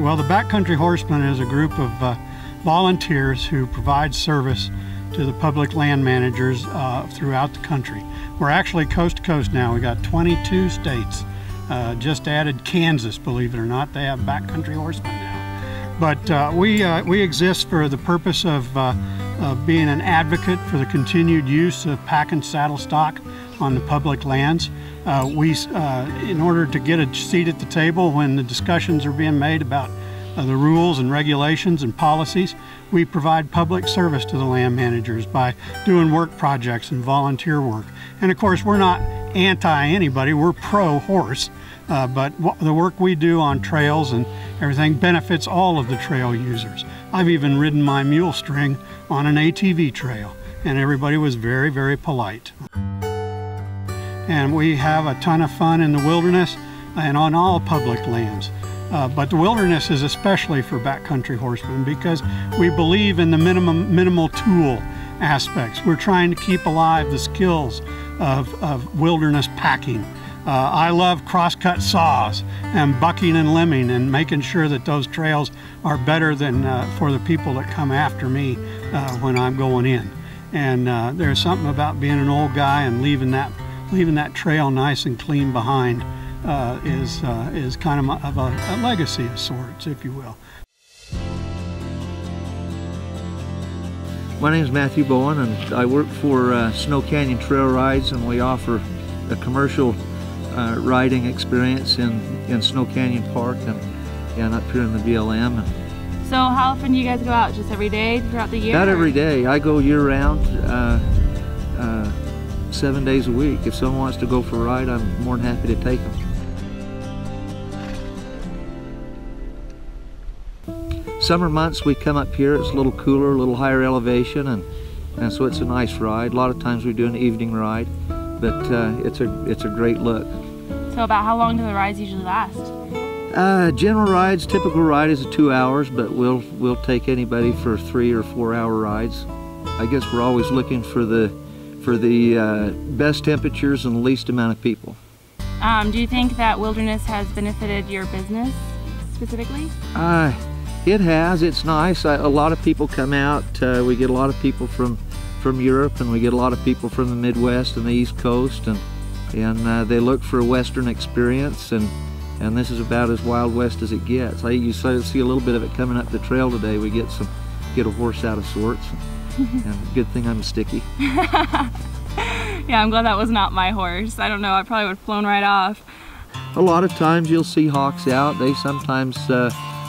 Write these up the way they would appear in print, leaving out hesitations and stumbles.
Well, the Backcountry Horsemen is a group of volunteers who provide service to the public land managers throughout the country. We're actually coast to coast now. We got 22 states. Just added Kansas, believe it or not. They have Backcountry Horsemen now. But we exist for the purpose of being an advocate for the continued use of pack and saddle stock on the public lands. In order to get a seat at the table when the discussions are being made about the rules and regulations and policies, we provide public service to the land managers by doing work projects and volunteer work. And of course, we're not anti-anybody, we're pro-horse, but the work we do on trails and everything benefits all of the trail users. I've even ridden my mule string on an ATV trail, and everybody was very, very polite. And we have a ton of fun in the wilderness and on all public lands. But the wilderness is especially for backcountry horsemen because we believe in the minimal tool aspects. We're trying to keep alive the skills of wilderness packing. I love crosscut saws and bucking and limbing and making sure that those trails are better than for the people that come after me when I'm going in. And there's something about being an old guy and leaving that trail nice and clean behind is kind of a legacy of sorts, if you will. My name is Matthew Bowen, and I work for Snow Canyon Trail Rides, and we offer a commercial riding experience in Snow Canyon Park and up here in the BLM. So how often do you guys go out? Just every day throughout the year? Not every day. I go year-round, 7 days a week. If someone wants to go for a ride, I'm more than happy to take them. Summer months we come up here, it's a little cooler, a little higher elevation, and so it's a nice ride. A lot of times we do an evening ride, but it's a great look. So about how long do the rides usually last? General rides, typical ride is 2 hours, but we'll take anybody for 3 or 4 hour rides. I guess we're always looking for the best temperatures and the least amount of people. Do you think that wilderness has benefited your business specifically? It has. It's nice. A lot of people come out. We get a lot of people from Europe, and we get a lot of people from the Midwest and the East Coast, and they look for a Western experience, and this is about as Wild West as it gets. You see a little bit of it coming up the trail today. We get a horse out of sorts, and good thing I'm sticky. Yeah, I'm glad that was not my horse. I don't know, I probably would have flown right off. A lot of times you'll see hawks out. They sometimes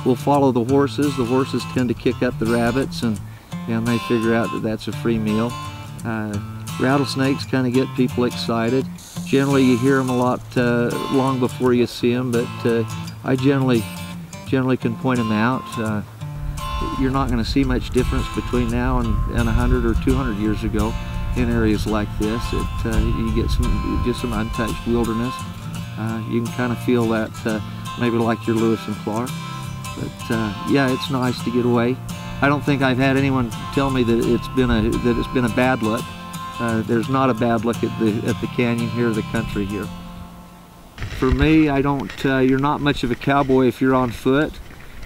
will follow the horses. The horses tend to kick up the rabbits, and they figure out that that's a free meal. Rattlesnakes kind of get people excited. Generally you hear them a lot long before you see them, but I generally can point them out. You're not going to see much difference between now and 100 or 200 years ago in areas like this. You get some untouched wilderness. You can kind of feel that maybe like your Lewis and Clark. But yeah, it's nice to get away. I don't think I've had anyone tell me that it's been a bad look. There's not a bad look at the canyon here, the country here. For me, you're not much of a cowboy if you're on foot,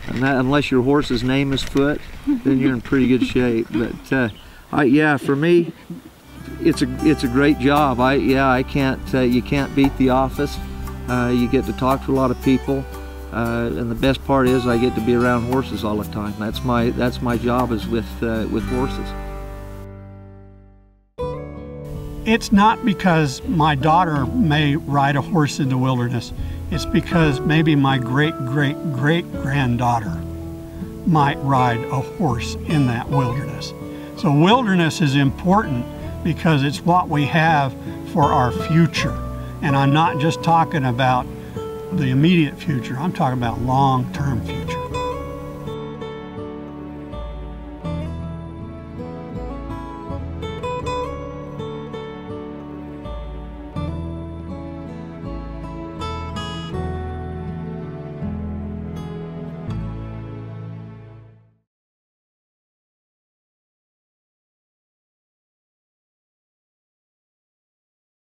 and unless your horse's name is Foot, then you're in pretty good shape. But yeah, for me, it's a great job. You can't beat the office. You get to talk to a lot of people. And the best part is I get to be around horses all the time. That's my job, is with horses. It's not because my daughter may ride a horse in the wilderness. It's because maybe my great-great-great-granddaughter might ride a horse in that wilderness. So wilderness is important because it's what we have for our future. And I'm not just talking about the immediate future, I'm talking about long-term future.